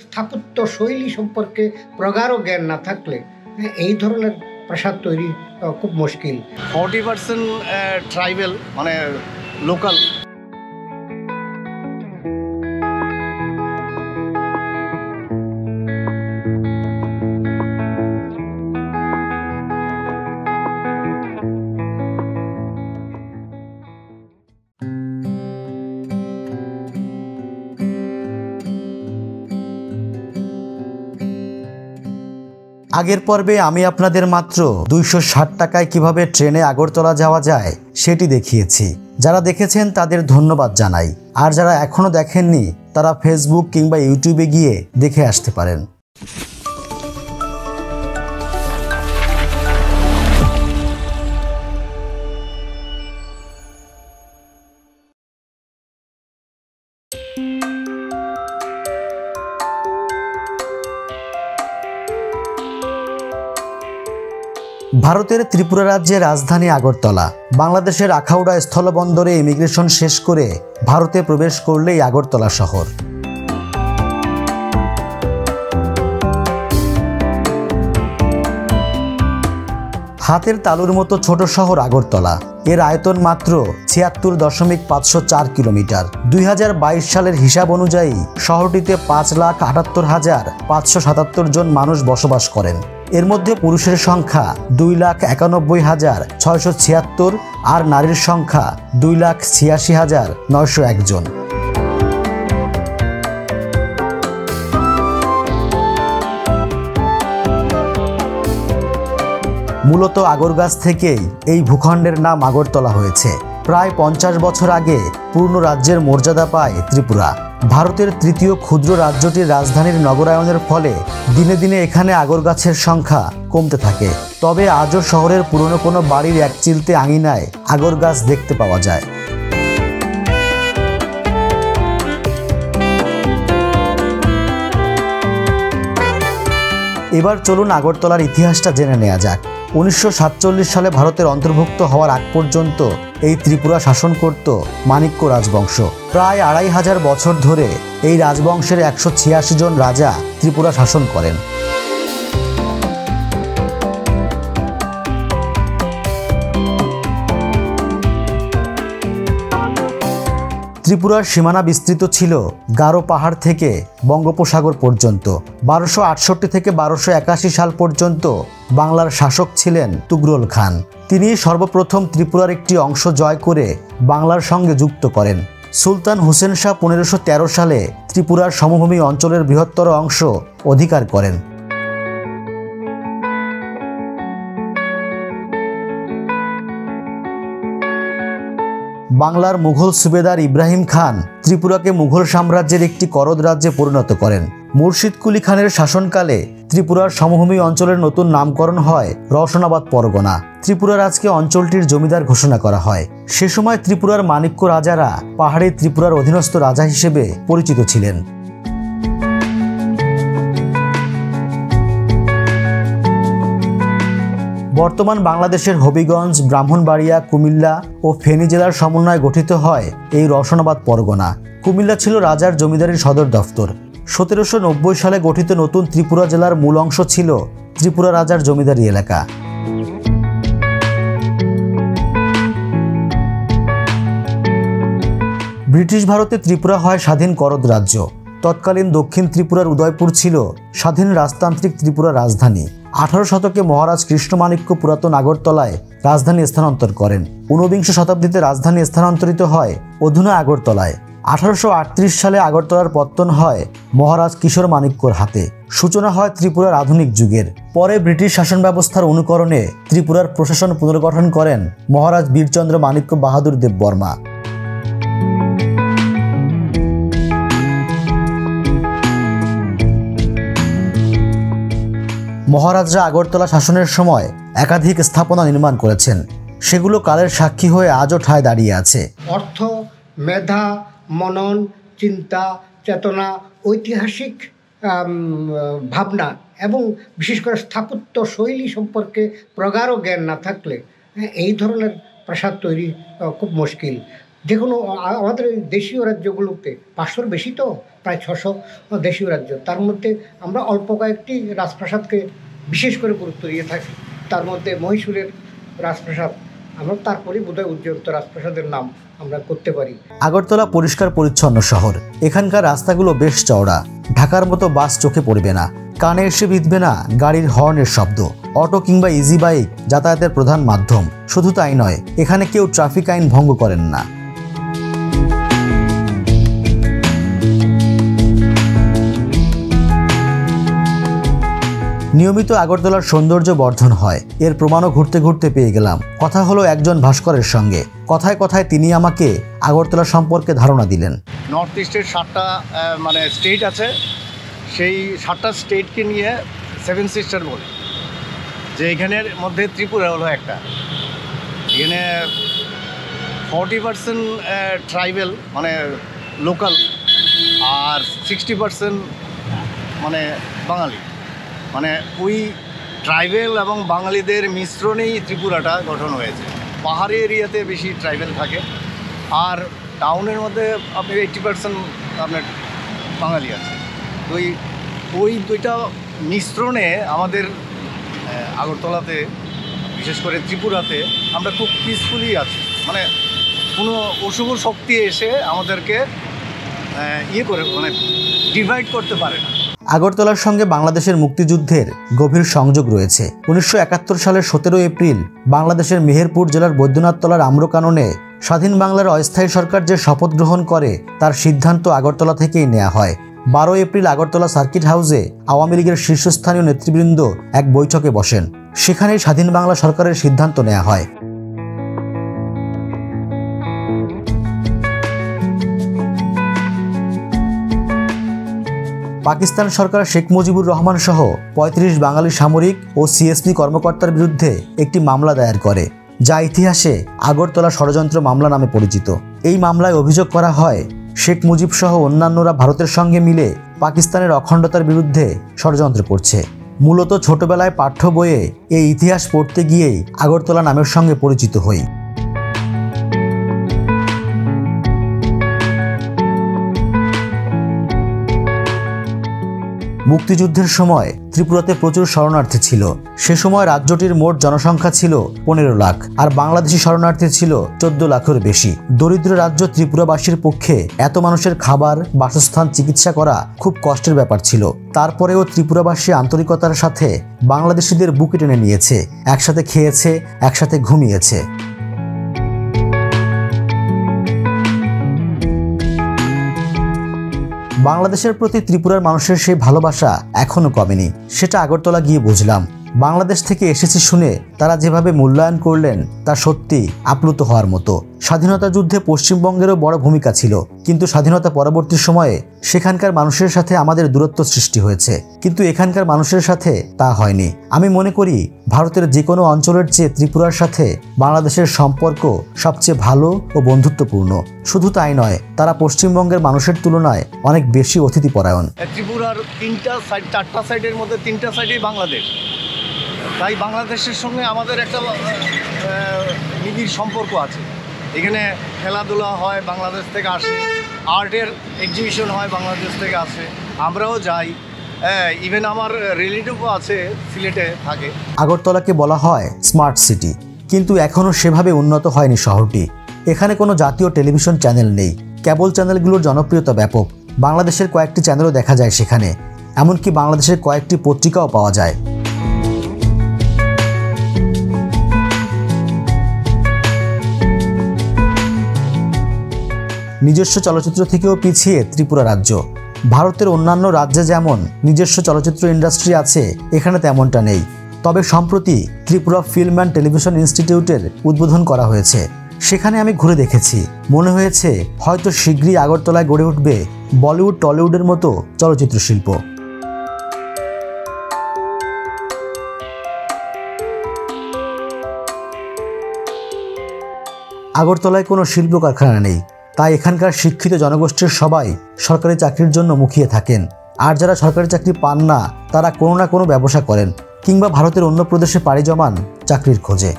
স্থাপত্য শৈলী সম্পর্কে প্রগাঢ় জ্ঞান না থাকলে এই ধরনের প্রাসাদ তৈরি খুব মুশকিল। 40% ট্রাইবেল মানে লোকাল। আগের পর্বে আমি আপনাদের মাত্র 260 টাকায় কিভাবে ট্রেনে আগরতলা যাওয়া যায় সেটি দেখিয়েছি। যারা দেখেছেন তাদের ধন্যবাদ জানাই, আর যারা এখনো দেখেননি তারা ফেসবুক কিংবা ইউটিউবে গিয়ে দেখে আসতে পারেন। ভারতের ত্রিপুরা রাজ্যের রাজধানী আগরতলা। বাংলাদেশের আখাউড়া স্থলবন্দরে ইমিগ্রেশন শেষ করে ভারতে প্রবেশ করলেই আগরতলা শহর। হাতের তালুর মতো ছোট শহর আগরতলা। এর আয়তন মাত্র ৭৬.৫০৪ কিলোমিটার। ২০২২ সালের হিসাব অনুযায়ী শহরটিতে ৫,৭৮,৫৭৭ জন মানুষ বসবাস করেন। এর মধ্যে পুরুষের সংখ্যা ২,৯১,৬৭৬ আর নারীর সংখ্যা ২,৮৬,৯০১ জন। মূলত আগর গাছ থেকেই এই ভূখণ্ডের নাম আগরতলা হয়েছে। প্রায় ৫০ বছর আগে পূর্ণ রাজ্যের মর্যাদা পায় ত্রিপুরা। ভারতের তৃতীয় ক্ষুদ্র রাজ্যটির রাজধানীর নগরায়নের ফলে দিনে দিনে এখানে আগর গাছের সংখ্যা কমতে থাকে। তবে আজও শহরের পুরনো কোনো বাড়ির এক চিলতে আঙিনায় আগর গাছ দেখতে পাওয়া যায়। এবার চলুন আগরতলার ইতিহাসটা জেনে নেওয়া যাক। ১৯৪৭ সালে ভারতের অন্তর্ভুক্ত হওয়ার আগ পর্যন্ত এই ত্রিপুরা শাসন করত মাণিক্য রাজবংশ। প্রায় ২৫০০ বছর ধরে এই রাজবংশের ১৮৬ জন রাজা ত্রিপুরা শাসন করেন। ত্রিপুরার সীমানা বিস্তৃত ছিল গারো পাহাড় থেকে বঙ্গোপসাগর পর্যন্ত। ১২৬৮ থেকে ১২৮১ সাল পর্যন্ত বাংলার শাসক ছিলেন তুগরল খান। তিনি সর্বপ্রথম ত্রিপুরার একটি অংশ জয় করে বাংলার সঙ্গে যুক্ত করেন। সুলতান হুসেন শাহ ১৫১৩ সালে ত্রিপুরার সমভূমি অঞ্চলের বৃহত্তর অংশ অধিকার করেন। বাংলার মুঘল সুবেদার ইব্রাহিম খান ত্রিপুরাকে মুঘল সাম্রাজ্যের একটি করদ রাজ্যে পরিণত করেন। মুর্শিদ কুলি খানের শাসনকালে ত্রিপুরার সমভূমি অঞ্চলের নতুন নামকরণ হয় রওশনাবাদ পরগনা। ত্রিপুরার আজকে অঞ্চলটির জমিদার ঘোষণা করা হয়। সে সময় ত্রিপুরার মাণিক্য রাজারা পাহাড়ে ত্রিপুরার অধীনস্থ রাজা হিসেবে পরিচিত ছিলেন। বর্তমান বাংলাদেশের হবিগঞ্জ, ব্রাহ্মণবাড়িয়া, কুমিল্লা ও ফেনী জেলার সমন্বয়ে গঠিত হয় এই রওশনাবাদ পরগনা। কুমিল্লা ছিল রাজার জমিদারির সদর দফতর। ১৭৯০ সালে গঠিত নতুন ত্রিপুরা জেলার মূল অংশ ছিল ত্রিপুরা রাজার জমিদারি এলাকা। ব্রিটিশ ভারতে ত্রিপুরা হয় স্বাধীন করদ রাজ্য। তৎকালীন দক্ষিণ ত্রিপুরার উদয়পুর ছিল স্বাধীন রাজতান্ত্রিক ত্রিপুরার রাজধানী। ১৮ শতকে মহারাজ কৃষ্ণমাণিক্য পুরাতন আগরতলায় রাজধানী স্থানান্তর করেন। ১৯বিংশ শতাব্দীতে রাজধানী স্থানান্তরিত হয় অধুনা আগরতলায়। ১৮৩৮ সালে আগরতলার পত্তন হয় মহারাজ কিশোর মাণিক্যর হাতে। সূচনা হয় ত্রিপুরার আধুনিক যুগের। পরে ব্রিটিশ শাসন ব্যবস্থার অনুকরণে ত্রিপুরার প্রশাসন পুনর্গঠন করেন মহারাজ বীরচন্দ্র মাণিক্য বাহাদুর দেব বর্মা। মহারাজরা আগরতলা শাসনের সময় একাধিক স্থাপনা নির্মাণ করেছেন। সেগুলো কালের সাক্ষী হয়ে আজও ঠায় দাঁড়িয়ে আছে। অর্থ, মেধা, মনন, চিন্তা, চেতনা, ঐতিহাসিক ভাবনা এবং বিশেষ করে স্থাপত্য শৈলী সম্পর্কে প্রগাঢ় জ্ঞান না থাকলে এই ধরনের প্রাসাদ তৈরি খুব মুশকিল। যে কোনো আমাদের দেশীয় রাজ্যগুলোতে 500-র বেশি, তো প্রায় 600 দেশীয় রাজ্য, তার মধ্যে আমরা অল্প কয়েকটি রাজপ্রাসাদকে বিশেষ করে গুরুত্ব দিয়ে থাকি। তার মধ্যে মহীশূরের রাজপ্রাসাদ, আমরা তারপরে বোধহয় উজ্জ্বলত রাজপ্রাসাদের নাম আমরা করতে পারি। আগরতলা পরিষ্কার পরিচ্ছন্ন শহর। এখানকার রাস্তাগুলো বেশ চওড়া। ঢাকার মতো বাস চোখে পড়বে না, কানে এসে বিঁধবে না গাড়ির হর্নের শব্দ। অটো কিংবা ইজি বাইক যাতায়াতের প্রধান মাধ্যম। শুধু তাই নয়, এখানে কেউ ট্রাফিক আইন ভঙ্গ করেন না। নিয়মিত আগরতলার সৌন্দর্য বর্ধন হয়, এর প্রমাণও ঘুরতে ঘুরতে পেয়ে গেলাম। কথা হলো একজন ভাস্করের সঙ্গে। কথায় কথায় তিনি আমাকে আগরতলা সম্পর্কে ধারণা দিলেন। নর্থ ইস্টের 7টা মানে স্টেট আছে, সেই 7টা স্টেটকে নিয়ে 7 সিস্টার বলে, যে এখানের মধ্যে ত্রিপুরা হলো একটা। এখানে 40% ট্রাইবেল মানে লোকাল, আর 60% মানে বাঙালি। মানে ওই ট্রাইবেল এবং বাঙালিদের মিশ্রণেই ত্রিপুরাটা গঠন হয়েছে। পাহাড়ি এরিয়াতে বেশি ট্রাইবেল থাকে, আর টাউনের মধ্যে আপনি 80% আপনার বাঙালি আছে। তো ওই দুইটা মিশ্রণে আমাদের আগরতলাতে, বিশেষ করে ত্রিপুরাতে আমরা খুব পিসফুলি আছি। মানে কোনো অশুভ শক্তি এসে আমাদেরকে করে মানে ডিভাইড করতে পারে না। আগরতলার সঙ্গে বাংলাদেশের মুক্তিযুদ্ধের গভীর সংযোগ রয়েছে। 1971 সালের 17 এপ্রিল বাংলাদেশের মেহেরপুর জেলার বৈদ্যনাথতলার আম্রকাননে স্বাধীন বাংলার অস্থায়ী সরকার যে শপথ গ্রহণ করে তার সিদ্ধান্ত আগরতলা থেকেই নেওয়া হয়। 12 এপ্রিল আগরতলা সার্কিট হাউসে আওয়ামী লীগের শীর্ষস্থানীয় নেতৃবৃন্দ এক বৈঠকে বসেন। সেখানেই স্বাধীন বাংলা সরকারের সিদ্ধান্ত নেওয়া হয়। পাকিস্তান সরকার শেখ মুজিবুর রহমান সহ 35 বাঙালি সামরিক ও সিএসপি কর্মকর্তার বিরুদ্ধে একটি মামলা দায়ের করে, যা ইতিহাসে আগরতলা ষড়যন্ত্র মামলা নামে পরিচিত। এই মামলায় অভিযোগ করা হয় শেখ মুজিব সহ অন্যান্যরা ভারতের সঙ্গে মিলে পাকিস্তানের অখণ্ডতার বিরুদ্ধে ষড়যন্ত্র করছে। মূলত ছোটবেলায় পাঠ্য বইয়ে এই ইতিহাস পড়তে গিয়েই আগরতলা নামের সঙ্গে পরিচিত হই। মুক্তিযুদ্ধের সময় ত্রিপুরাতে প্রচুর শরণার্থী ছিল। সে সময় রাজ্যটির মোট জনসংখ্যা ছিল 15 লাখ, আর বাংলাদেশি শরণার্থী ছিল 14 লাখের বেশি। দরিদ্র রাজ্য ত্রিপুরাবাসীর পক্ষে এত মানুষের খাবার, বাসস্থান, চিকিৎসা করা খুব কষ্টের ব্যাপার ছিল। তারপরেও ত্রিপুরাবাসী আন্তরিকতার সাথে বাংলাদেশিদের বুকে টেনে নিয়েছে, একসাথে খেয়েছে, একসাথে ঘুমিয়েছে। বাংলাদেশের প্রতি ত্রিপুরার মানুষের সেই ভালোবাসা এখনো কমেনি। সেটা আগরতলা গিয়ে বুঝলাম। বাংলাদেশ থেকে এসেছি শুনে তারা যেভাবে মূল্যায়ন করলেন তা সত্যি আপ্লুত হওয়ার মতো। স্বাধীনতা যুদ্ধে পশ্চিমবঙ্গেরও বড় ভূমিকা ছিল, কিন্তু স্বাধীনতা পরবর্তী সময়ে সেখানকার মানুষের সাথে আমাদের দূরত্ব সৃষ্টি হয়েছে, কিন্তু এখানকার মানুষের সাথে তা হয়নি। আমি মনে করি ভারতের যে কোনো অঞ্চলের চেয়ে ত্রিপুরার সাথে বাংলাদেশের সম্পর্ক সবচেয়ে ভালো ও বন্ধুত্বপূর্ণ। শুধু তাই নয়, তারা পশ্চিমবঙ্গের মানুষের তুলনায় অনেক বেশি অতিথিপরায়ণ। ত্রিপুরার 4টা সাইডের মধ্যে 3টা সাইডেই বাংলাদেশ, তাই বাংলাদেশের সঙ্গে আমাদের একটা নিবিড় সম্পর্ক আছে। এখানে খেলাধুলা হয়, বাংলাদেশ থেকে আসে, আর্টের এক্সিবিশন হয়, বাংলাদেশ থেকে আসে, আমরাও যাই। ইভেন আমার রিলেটিভও আছে, সিলেটে থাকে। আগরতলাকে বলা হয় স্মার্ট সিটি, কিন্তু এখনও সেভাবে উন্নত হয়নি শহরটি। এখানে কোনো জাতীয় টেলিভিশন চ্যানেল নেই। কেবল চ্যানেলগুলোর জনপ্রিয়তা ব্যাপক। বাংলাদেশের কয়েকটি চ্যানেলও দেখা যায় সেখানে, এমনকি বাংলাদেশের কয়েকটি পত্রিকাও পাওয়া যায়। নিজস্ব চলচ্চিত্র থেকেও পিছিয়ে ত্রিপুরা রাজ্য। ভারতের অন্যান্য রাজ্যে যেমন নিজস্ব চলচ্চিত্র ইন্ডাস্ট্রি আছে, এখানে তেমনটা নেই। তবে সম্প্রতি ত্রিপুরা ফিল্ম অ্যান্ড টেলিভিশন ইনস্টিটিউটের উদ্বোধন করা হয়েছে। সেখানে আমি ঘুরে দেখেছি, মনে হয়েছে হয়তো শীঘ্রই আগরতলায় গড়ে উঠবে বলিউড টলিউডের মতো চলচ্চিত্র শিল্প। আগরতলায় কোনো শিল্প কারখানা নেই, তাই এখানকার শিক্ষিত জনগোষ্ঠীর সবাই সরকারি চাকরির জন্য মুখিয়ে থাকেন। আর যারা সরকারি চাকরি পান না, তারা কোনো না কোনো ব্যবসা করেন কিংবা ভারতের অন্য প্রদেশে পাড়ি জমান চাকরির খোঁজে।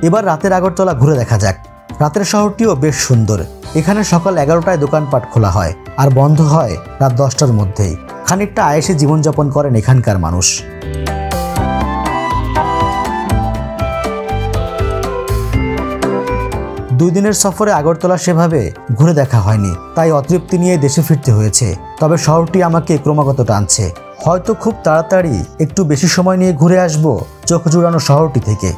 এবার রাতের আগরতলা ঘুরে দেখা যাক। রাতের শহরটিও বেশ সুন্দর। এখানে সকাল 11টায় দোকানপাট খোলা হয় আর বন্ধ হয় রাত 10টার মধ্যেই। খানিকটা আয়েসে জীবনযাপন করেন এখানকার মানুষ। দুই দিনের সফরে আগরতলা সেভাবে ঘুরে দেখা হয়নি, তাই অতৃপ্তি নিয়ে দেশে ফিরতে হয়েছে। তবে শহরটি আমাকে ক্রমাগত টানছে। হয়তো খুব তাড়াতাড়ি একটু বেশি সময় নিয়ে ঘুরে আসব চোখ জুড়ানো শহরটি থেকে।